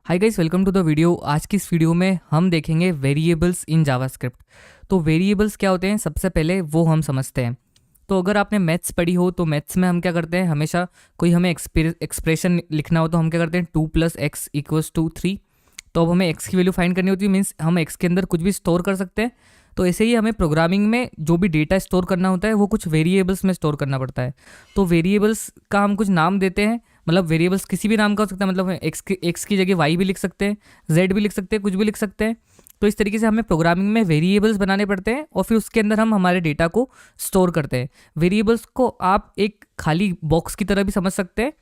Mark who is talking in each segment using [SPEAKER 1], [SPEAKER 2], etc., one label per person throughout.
[SPEAKER 1] Hi guys, welcome to the video. आज की इस वीडियो में हम देखेंगे वेरिएबल्स इन जावास्क्रिप्ट। तो वेरिएबल्स क्या होते हैं, सबसे पहले वो हम समझते हैं। तो अगर आपने मैथ्स पढ़ी हो तो मैथ्स में हम क्या करते हैं, हमेशा कोई हमें एक्सप्रेशन लिखना हो तो हम क्या करते हैं 2+x=3। तो अब हमें x की वैल्यू फाइंड करनी होती है, मीन्स हम x के अंदर कुछ भी स्टोर कर सकते हैं। तो ऐसे ही हमें प्रोग्रामिंग में जो भी डेटा स्टोर करना होता है वो कुछ वेरिएबल्स में स्टोर करना पड़ता है। तो वेरिएबल्स का हम कुछ नाम देते हैं, मतलब वेरिएबल्स किसी भी नाम का हो सकता है, मतलब एक्स की जगह वाई भी लिख सकते हैं, जेड भी लिख सकते हैं, कुछ भी लिख सकते हैं। तो इस तरीके से हमें प्रोग्रामिंग में वेरिएबल्स बनाने पड़ते हैं और फिर उसके अंदर हम हमारे डेटा को स्टोर करते हैं। वेरिएबल्स को आप एक खाली बॉक्स की तरह भी समझ सकते हैं,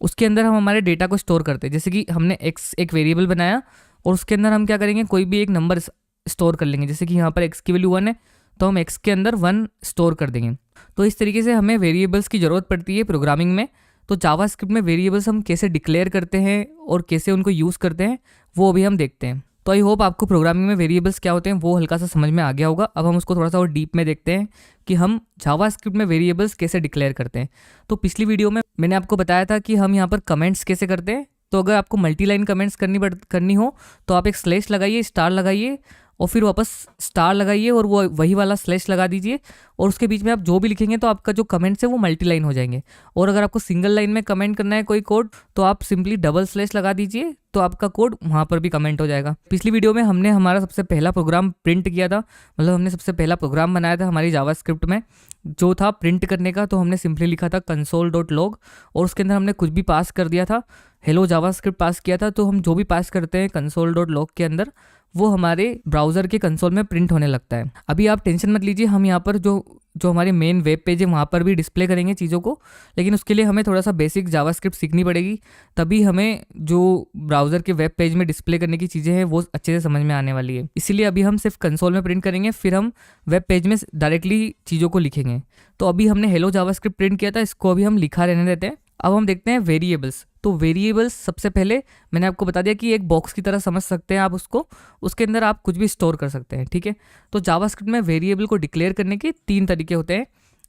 [SPEAKER 1] उसके अंदर हम हमारे डेटा को स्टोर करते हैं। जैसे कि हमने एक्स एक वेरिएबल बनाया और उसके अंदर हम क्या करेंगे, कोई भी एक नंबर स्टोर कर लेंगे। जैसे कि यहाँ पर एक्स की वैल्यू 1 है तो हम एक्स के अंदर 1 स्टोर कर देंगे। तो इस तरीके से हमें वेरिएबल्स की ज़रूरत पड़ती है प्रोग्रामिंग में। तो जावास्क्रिप्ट में वेरिएबल्स हम कैसे डिक्लेयर करते हैं और कैसे उनको यूज़ करते हैं वो अभी हम देखते हैं। तो आई होप आपको प्रोग्रामिंग में वेरिएबल्स क्या होते हैं वो हल्का सा समझ में आ गया होगा। अब हम उसको थोड़ा सा और डीप में देखते हैं कि हम जावास्क्रिप्ट में वेरिएबल्स कैसे डिक्लेयर करते हैं। तो पिछली वीडियो में मैंने आपको बताया था कि हम यहाँ पर कमेंट्स कैसे करते हैं। तो अगर आपको मल्टी लाइन कमेंट्स करनी हो तो आप एक स्लैश लगाइए, स्टार लगाइए और फिर वापस स्टार लगाइए और वो वही वाला स्लैश लगा दीजिए और उसके बीच में आप जो भी लिखेंगे तो आपका जो कमेंट्स है वो मल्टी लाइन हो जाएंगे। और अगर आपको सिंगल लाइन में कमेंट करना है कोई कोड तो आप सिंपली डबल स्लैश लगा दीजिए, तो आपका कोड वहाँ पर भी कमेंट हो जाएगा। पिछली वीडियो में हमने हमारा सबसे पहला प्रोग्राम प्रिंट किया था, मतलब हमने सबसे पहला प्रोग्राम बनाया था हमारी जावास्क्रिप्ट में जो था प्रिंट करने का। तो हमने सिंपली लिखा था console.log और उसके अंदर हमने कुछ भी पास कर दिया था, हेलो जावास्क्रिप्ट पास किया था। तो हम जो भी पास करते हैं console.log के अंदर वो हमारे ब्राउज़र के कंसोल में प्रिंट होने लगता है। अभी आप टेंशन मत लीजिए, हम यहाँ पर जो हमारे मेन वेब पेज है वहाँ पर भी डिस्प्ले करेंगे चीज़ों को, लेकिन उसके लिए हमें थोड़ा सा बेसिक जावास्क्रिप्ट सीखनी पड़ेगी, तभी हमें जो ब्राउज़र के वेब पेज में डिस्प्ले करने की चीज़ें हैं वो अच्छे से समझ में आने वाली है। इसीलिए अभी हम सिर्फ कंसोल में प्रिंट करेंगे, फिर हम वेब पेज में डायरेक्टली चीज़ों को लिखेंगे। तो अभी हमने हेलो जावास्क्रिप्ट प्रिंट किया था, इसको अभी हम लिखा रहने देते हैं। अब हम देखते हैं वेरिएबल्स। तो वेरिएबल्स सबसे पहले मैंने आपको बता दिया कि एक बॉक्स की तरह समझ सकते हैं आप उसको, उसके अंदर आप कुछ भी स्टोर कर सकते हैं, ठीक है। तो जावास्क्रिप्ट में वेरिएबल को डिक्लेयर करने के 3 तरीके होते हैं।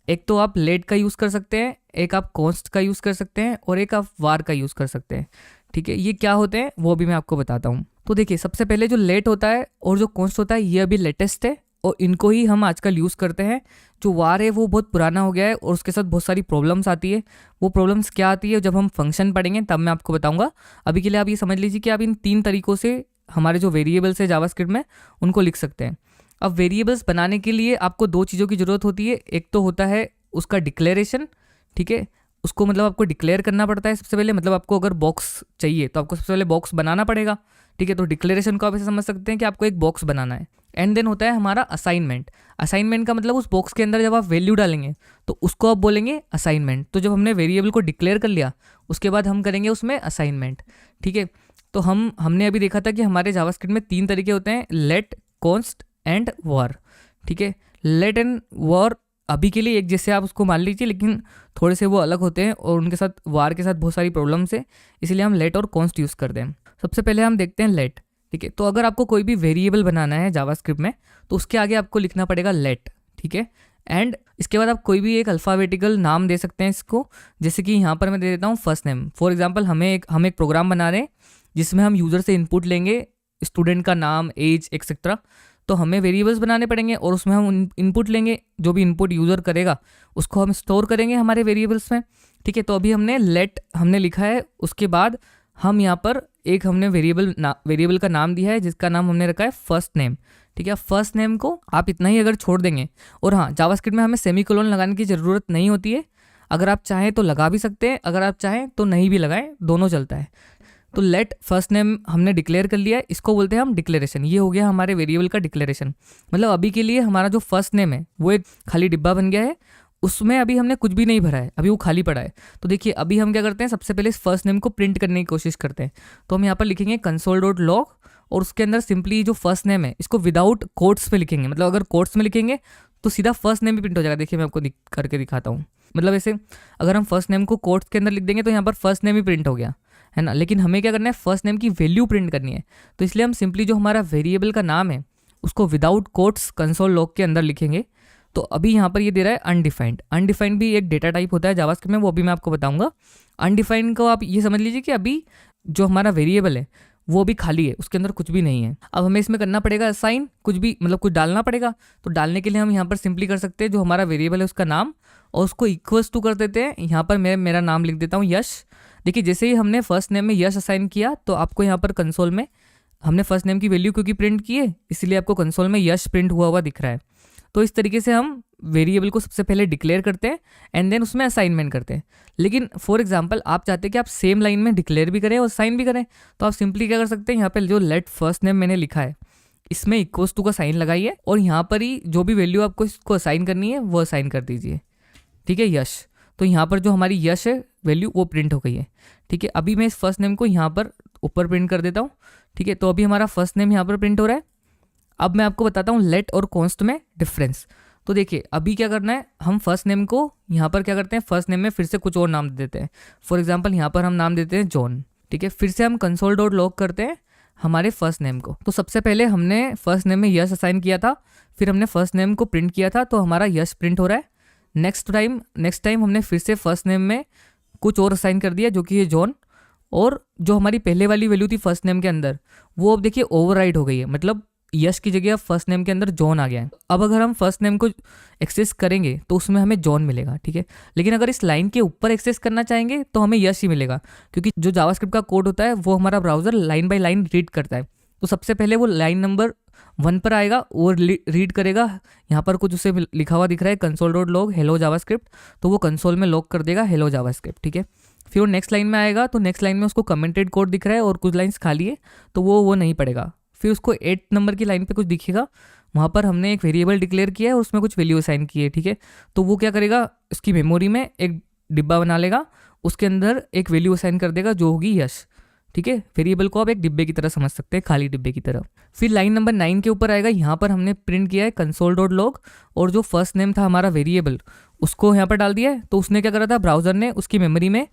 [SPEAKER 1] एक तो आप लेट का यूज़ कर सकते हैं, एक आप कॉन्स्ट का यूज़ कर सकते हैं और एक आप वार का यूज़ कर सकते हैं, ठीक है। ये क्या होते हैं वो भी मैं आपको बताता हूँ। तो देखिए, सबसे पहले जो लेट होता है और जो कॉन्स्ट होता है ये अभी लेटेस्ट है और इनको ही हम आजकल यूज़ करते हैं। जो वार है वो बहुत पुराना हो गया है और उसके साथ बहुत सारी प्रॉब्लम्स आती है। वो प्रॉब्लम्स क्या आती है जब हम फंक्शन पढ़ेंगे तब मैं आपको बताऊंगा। अभी के लिए आप ये समझ लीजिए कि आप इन 3 तरीक़ों से हमारे जो वेरिएबल्स है जावास्क्रिप्ट में उनको लिख सकते हैं। अब वेरिएबल्स बनाने के लिए आपको 2 चीज़ों की ज़रूरत होती है। एक तो होता है उसका डिक्लेरेशन, ठीक है। उसको मतलब आपको डिक्लेयर करना पड़ता है सबसे पहले, मतलब आपको अगर बॉक्स चाहिए तो आपको सबसे पहले बॉक्स बनाना पड़ेगा, ठीक है। तो डिक्लेरेशन को आप ऐसे समझ सकते हैं कि आपको एक बॉक्स बनाना है। एंड देन होता है हमारा असाइनमेंट। असाइनमेंट का मतलब उस बॉक्स के अंदर जब आप वैल्यू डालेंगे तो उसको आप बोलेंगे असाइनमेंट। तो जब हमने वेरिएबल को डिक्लेयर कर लिया उसके बाद हम करेंगे उसमें असाइनमेंट, ठीक है। तो हमने अभी देखा था कि हमारे जावास्क्रिप्ट में 3 तरीके होते हैं, लेट, कॉन्स्ट एंड वार, ठीक है। लेट एंड वार अभी के लिए एक जैसे आप उसको मान लीजिए, लेकिन थोड़े से वो अलग होते हैं और उनके साथ वार के साथ बहुत सारी प्रॉब्लम्स है, इसलिए हम लेट और कॉन्स्ट यूज़ करते हैं। सबसे पहले हम देखते हैं लेट, ठीक है। तो अगर आपको कोई भी वेरिएबल बनाना है जावास्क्रिप्ट में तो उसके आगे आपको लिखना पड़ेगा लेट, ठीक है। एंड इसके बाद आप कोई भी एक अल्फ़ाबेटिकल नाम दे सकते हैं इसको। जैसे कि यहाँ पर मैं दे देता हूँ फर्स्ट नेम। फॉर एग्जांपल हम एक प्रोग्राम बना रहे हैं जिसमें हम यूज़र से इनपुट लेंगे, स्टूडेंट का नाम, एज एक्सेट्रा। तो हमें वेरिएबल्स बनाने पड़ेंगे और उसमें हम इनपुट लेंगे, जो भी इनपुट यूज़र करेगा उसको हम स्टोर करेंगे हमारे वेरिएबल्स में, ठीक है। तो अभी हमने लेट हमने लिखा है, उसके बाद हम यहाँ पर एक हमने वेरिएबल का नाम दिया है जिसका नाम हमने रखा है फर्स्ट नेम, ठीक है। फर्स्ट नेम को आप इतना ही अगर छोड़ देंगे, और हाँ, जावास्क्रिप्ट में हमें सेमीकोलन लगाने की ज़रूरत नहीं होती है। अगर आप चाहें तो लगा भी सकते हैं, अगर आप चाहें तो नहीं भी लगाएं, दोनों चलता है। तो लेट फर्स्ट नेम हमने डिक्लेयर कर लिया है, इसको बोलते हैं हम डिक्लेरेशन। ये हो गया हमारे वेरिएबल का डिक्लेरेशन। मतलब अभी के लिए हमारा जो फर्स्ट नेम है वो एक खाली डिब्बा बन गया है, उसमें अभी हमने कुछ भी नहीं भरा है, अभी वो खाली पड़ा है। तो देखिए अभी हम क्या करते हैं, सबसे पहले इस फर्स्ट नेम को प्रिंट करने की कोशिश करते हैं। तो हम यहाँ पर लिखेंगे console.log और उसके अंदर सिंपली जो फर्स्ट नेम है इसको विदाउट कोट्स पे लिखेंगे। मतलब अगर कोट्स में लिखेंगे तो सीधा फर्स्ट नेम भी प्रिंट हो जाएगा। देखिए मैं आपको करके दिखाता हूँ। मतलब ऐसे अगर हम फर्स्ट नेम को कोट्स के अंदर लिख देंगे तो यहाँ पर फर्स्ट नेम ही प्रिंट हो गया है ना। लेकिन हमें क्या करना है, फर्स्ट नेम की वैल्यू प्रिंट करनी है। तो इसलिए हम सिंपली जो हमारा वेरिएबल का नाम है उसको विदाउट कोट्स console.log के अंदर लिखेंगे। तो अभी यहाँ पर ये दे रहा है अनडिफाइंड। अनडिफाइंड भी एक डेटा टाइप होता है जावास्क्रिप्ट में, वो भी मैं आपको बताऊंगा। अनडिफाइंड को आप ये समझ लीजिए कि अभी जो हमारा वेरिएबल है वो भी खाली है, उसके अंदर कुछ भी नहीं है। अब हमें इसमें करना पड़ेगा असाइन, कुछ भी मतलब कुछ डालना पड़ेगा। तो डालने के लिए हम यहाँ पर सिंपली कर सकते हैं जो हमारा वेरिएबल है उसका नाम, और उसको इक्वल्स टू कर देते हैं। यहाँ पर मैं मेरा नाम लिख देता हूँ यश। देखिए जैसे ही हमने फर्स्ट नेम में यश असाइन किया तो आपको यहाँ पर कंसोल में हमने फर्स्ट नेम की वैल्यू क्योंकि प्रिंट की है, इसलिए आपको कंसोल में यश प्रिंट हुआ हुआ दिख रहा है। तो इस तरीके से हम वेरिएबल को सबसे पहले डिक्लेयर करते हैं एंड देन उसमें असाइनमेंट करते हैं। लेकिन फॉर एग्जांपल आप चाहते हैं कि आप सेम लाइन में डिक्लेयर भी करें और साइन भी करें, तो आप सिंपली क्या कर सकते हैं, यहाँ पे जो लेट फर्स्ट नेम मैंने लिखा है इसमें इक्वल्स टू का साइन लगाइए और यहाँ पर ही जो भी वैल्यू आपको इसको असाइन करनी है वो असाइन कर दीजिए। ठीक है, यश। तो यहाँ पर जो हमारी यश है वैल्यू वो प्रिंट हो गई है। ठीक है, अभी मैं इस फर्स्ट नेम को यहाँ पर ऊपर प्रिंट कर देता हूँ। ठीक है, तो अभी हमारा फर्स्ट नेम यहाँ पर प्रिंट हो रहा है। अब मैं आपको बताता हूँ लेट और कॉन्स्ट में डिफरेंस। तो देखिए अभी क्या करना है, हम फर्स्ट नेम को यहाँ पर क्या करते हैं, फर्स्ट नेम में फिर से कुछ और नाम दे देते हैं। फॉर एग्जांपल यहाँ पर हम नाम देते हैं जॉन। ठीक है, फिर से हम कंसोल डॉट लॉग करते हैं हमारे फर्स्ट नेम को। तो सबसे पहले हमने फर्स्ट नेम में यश असाइन किया था, फिर हमने फर्स्ट नेम को प्रिंट किया था, तो हमारा यश प्रिंट हो रहा है। नेक्स्ट टाइम हमने फिर से फर्स्ट नेम में कुछ और असाइन कर दिया जो कि है जॉन, और जो हमारी पहले वाली वैल्यू थी फर्स्ट नेम के अंदर वो अब देखिए ओवरराइड हो गई है, मतलब यश की जगह फर्स्ट नेम के अंदर जॉन आ गया है। अब अगर हम फर्स्ट नेम को एक्सेस करेंगे तो उसमें हमें जॉन मिलेगा। ठीक है, लेकिन अगर इस लाइन के ऊपर एक्सेस करना चाहेंगे तो हमें यश ही मिलेगा, क्योंकि जो जावास्क्रिप्ट का कोड होता है वो हमारा browser line by line read करता है। तो सबसे पहले वो लाइन नंबर 1 पर आएगा और रीड करेगा। यहाँ पर कुछ उसे लिखा हुआ दिख रहा है console dot log hello JavaScript, तो वो कंसोल में लॉग कर देगा हेलो जावास्क्रिप्ट। ठीक है, फिर वो नेक्स्ट लाइन में आएगा तो नेक्स्ट लाइन में उसको कमेंटेड कोड दिख रहा है और कुछ लाइन्स खाली है तो वो नहीं पड़ेगा। फिर उसको 8 नंबर की लाइन पे कुछ दिखेगा, वहाँ पर हमने एक वेरिएबल डिक्लेयर किया है और उसमें कुछ वैल्यू असाइन की है। ठीक है, तो वो क्या करेगा, उसकी मेमोरी में एक डिब्बा बना लेगा, उसके अंदर एक वैल्यू असाइन कर देगा जो होगी यश। ठीक है, वेरिएबल को आप एक डिब्बे की तरह समझ सकते हैं, खाली डिब्बे की तरह। फिर लाइन नंबर 9 के ऊपर आएगा, यहाँ पर हमने प्रिंट किया है कंसोल डॉट लॉग और जो फर्स्ट नेम था हमारा वेरिएबल उसको यहाँ पर डाल दिया है। तो उसने क्या करा था, ब्राउजर ने उसकी मेमोरी में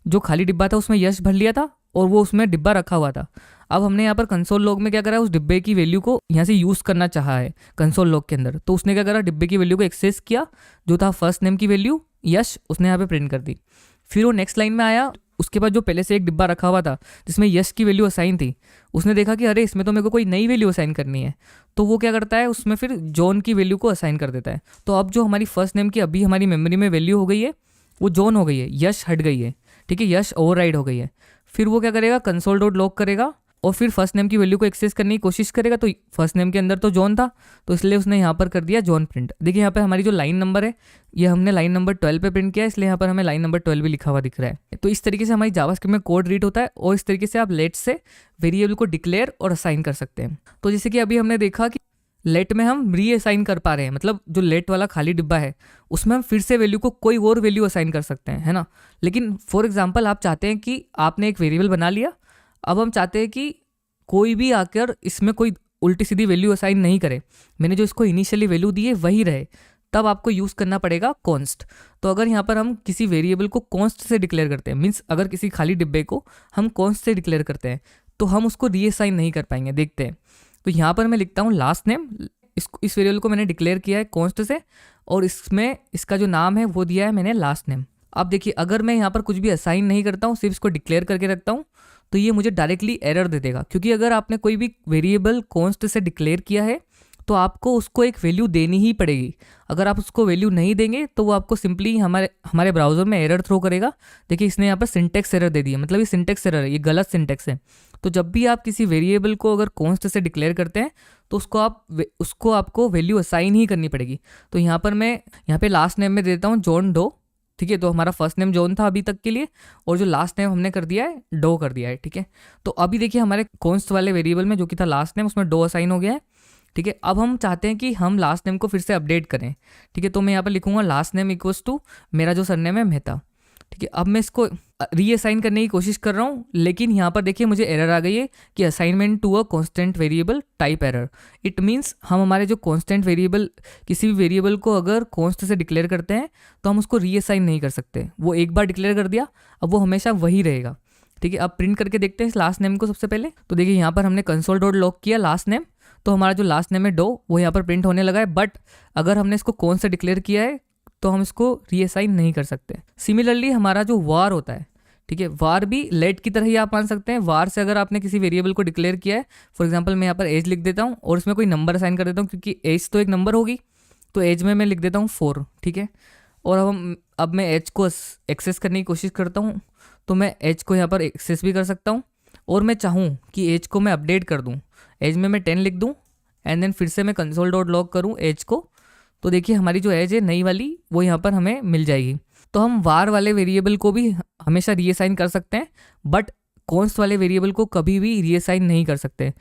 [SPEAKER 1] जो खाली डिब्बा था उसमें यश भर लिया था और वो उसमें डिब्बा रखा हुआ था। अब हमने यहाँ पर कंसोल लॉग में क्या करा है, उस डिब्बे की वैल्यू को यहाँ से यूज़ करना चाहा है कंसोल लॉग के अंदर, तो उसने क्या करा, डिब्बे की वैल्यू को एक्सेस किया, जो था फर्स्ट नेम की वैल्यू यश, उसने यहाँ पे प्रिंट कर दी। फिर वो नेक्स्ट लाइन में आया, उसके बाद जो पहले से एक डिब्बा रखा हुआ था जिसमें यश की वैल्यू असाइन थी, उसने देखा कि अरे इसमें तो मेरे को कोई नई वैल्यू असाइन करनी है, तो वो क्या करता है, उसमें फिर जॉन की वैल्यू को असाइन कर देता है। तो अब जो हमारी फर्स्ट नेम की अभी हमारी मेमोरी में वैल्यू हो गई है वो जॉन हो गई है, यश हट गई है। ठीक है, यश ओवरराइड हो गई है। फिर वो क्या करेगा, कंसोल डॉट लॉग करेगा और फिर फर्स्ट नेम की वैल्यू को एक्सेस करने की कोशिश करेगा। तो फर्स्ट नेम के अंदर तो जॉन था, तो इसलिए उसने यहाँ पर कर दिया जॉन प्रिंट। देखिए यहाँ पे हमारी जो लाइन नंबर है ये हमने लाइन नंबर 12 पे प्रिंट किया है, इसलिए यहाँ पर हमें लाइन नंबर 12 भी लिखा हुआ दिख रहा है। तो इस तरीके से हमारी जावास्क्रिप्ट में कोड रीड होता है और इस तरीके से आप लेट से वेरिएबल को डिक्लेयर और असाइन कर सकते हैं। तो जैसे कि अभी हमने देखा कि लेट में हम री असाइन कर पा रहे हैं, मतलब जो लेट वाला खाली डिब्बा है उसमें हम फिर से वैल्यू को कोई और वैल्यू असाइन कर सकते हैं, है ना। लेकिन फॉर एग्जांपल आप चाहते हैं कि आपने एक वेरिएबल बना लिया, अब हम चाहते हैं कि कोई भी आकर इसमें कोई उल्टी सीधी वैल्यू असाइन नहीं करे, मैंने जो इसको इनिशियली वैल्यू दी है वही रहे, तब आपको यूज़ करना पड़ेगा कॉन्स्ट। तो अगर यहाँ पर हम किसी वेरिएबल को कॉन्स्ट से डिक्लेयर करते हैं, मीन्स अगर किसी खाली डिब्बे को हम कॉन्स्ट से डिक्लेयर करते हैं तो हम उसको रीअसाइन नहीं कर पाएंगे। देखते हैं, तो यहाँ पर मैं लिखता हूँ लास्ट नेम, इस वेरिएबल को मैंने डिक्लेयर किया है कॉन्स्ट से और इसमें इसका जो नाम है वो दिया है मैंने लास्ट नेम। अब देखिए अगर मैं यहाँ पर कुछ भी असाइन नहीं करता हूँ, सिर्फ इसको डिक्लेयर करके रखता हूँ, तो ये मुझे डायरेक्टली एरर दे देगा, क्योंकि अगर आपने कोई भी वेरिएबल कॉन्स्ट से डिक्लेयर किया है तो आपको उसको एक वैल्यू देनी ही पड़ेगी। अगर आप उसको वैल्यू नहीं देंगे तो वो आपको सिंपली हमारे ब्राउजर में एरर थ्रो करेगा। देखिए इसने यहाँ पर सिंटेक्स एरर दे दिया, मतलब ये सिंटेक्स एरर है, ये गलत सिंटेक्स है। तो जब भी आप किसी वेरिएबल को अगर कॉन्स्ट से डिक्लेयर करते हैं तो उसको आपको वैल्यू असाइन ही करनी पड़ेगी। तो यहाँ पर मैं यहाँ पे लास्ट नेम में देता हूँ जॉन डो। ठीक है, तो हमारा फर्स्ट नेम जॉन था अभी तक के लिए और जो लास्ट नेम हमने कर दिया है डो कर दिया है। ठीक है, तो अभी देखिए हमारे कॉन्स्ट वाले वेरिएबल में जो कि था लास्ट नेम, उसमें डो असाइन हो गया है। ठीक है, अब हम चाहते हैं कि हम लास्ट नेम को फिर से अपडेट करें। ठीक है, तो मैं यहाँ पर लिखूंगा लास्ट नेम इक्वल्स टू मेरा जो सरनेम है मेहता। ठीक है, अब मैं इसको रीअसाइन करने की कोशिश कर रहा हूँ, लेकिन यहाँ पर देखिए मुझे एरर आ गई है कि assignment to a constant variable type error. It means हम हमारे जो कांस्टेंट वेरिएबल, किसी भी वेरिएबल को अगर कॉन्स्ट से डिक्लेयर करते हैं तो हम उसको रीअसाइन नहीं कर सकते। वो एक बार डिक्लेयर कर दिया, अब वो हमेशा वही रहेगा। ठीक है, अब प्रिंट करके देखते हैं इस लास्ट नेम को सबसे पहले। तो देखिए यहाँ पर हमने कंसोल डॉट लॉग किया लास्ट नेम, तो हमारा जो लास्ट नेम है डो वो यहाँ पर प्रिंट होने लगा है। बट अगर हमने इसको कौन से डिक्लेयर किया है तो हम इसको रीअसाइन नहीं कर सकते। सिमिलरली हमारा जो वार होता है, ठीक है, वार भी लेट की तरह ही आप मान सकते हैं। वार से अगर आपने किसी वेरिएबल को डिक्लेयर किया है, फॉर एग्जांपल मैं यहाँ पर एज लिख देता हूँ और इसमें कोई नंबर असाइन कर देता हूँ, क्योंकि एज तो एक नंबर होगी, तो एज में मैं लिख देता हूँ 4। ठीक है, और अब मैं एज को एक्सेस करने की कोशिश करता हूँ, तो मैं एज को यहाँ पर एक्सेस भी कर सकता हूँ, और मैं चाहूँ कि एज को मैं अपडेट कर दूँ, एज में मैं 10 लिख दूँ, एंड देन फिर से मैं कंसोल डॉट लॉग करूँ एज को, तो देखिए हमारी जो एज है नई वाली वो यहाँ पर हमें मिल जाएगी। तो हम वार वाले वेरिएबल को भी हमेशा रीअसाइन कर सकते हैं, बट कॉन्स्ट वाले वेरिएबल को कभी भी रीअसाइन नहीं कर सकते।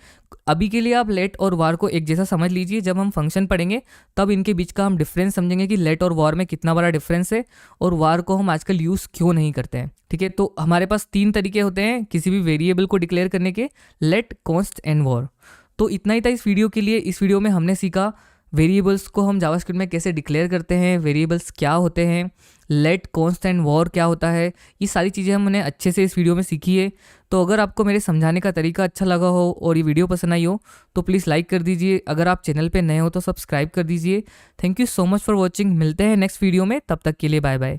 [SPEAKER 1] अभी के लिए आप लेट और वार को एक जैसा समझ लीजिए, जब हम फंक्शन पढ़ेंगे तब इनके बीच का हम डिफरेंस समझेंगे कि लेट और वार में कितना बड़ा डिफरेंस है, और वार को हम आजकल यूज़ क्यों नहीं करते हैं। ठीक है, तो हमारे पास 3 तरीके होते हैं किसी भी वेरिएबल को डिक्लेयर करने के, लेट, कॉन्स्ट एंड वार। तो इतना ही था इस वीडियो के लिए। इस वीडियो में हमने सीखा वेरिएबल्स को हम जावास्क्रिप्ट में कैसे डिक्लेयर करते हैं, वेरिएबल्स क्या होते हैं, लेट, कॉन्स्ट एंड वॉर क्या होता है, ये सारी चीज़ें हमने अच्छे से इस वीडियो में सीखी है। तो अगर आपको मेरे समझाने का तरीका अच्छा लगा हो और ये वीडियो पसंद आई हो तो प्लीज़ लाइक कर दीजिए। अगर आप चैनल पे नए हो तो सब्सक्राइब कर दीजिए। Thank you so much for watching. मिलते हैं नेक्स्ट वीडियो में, तब तक के लिए बाय बाय।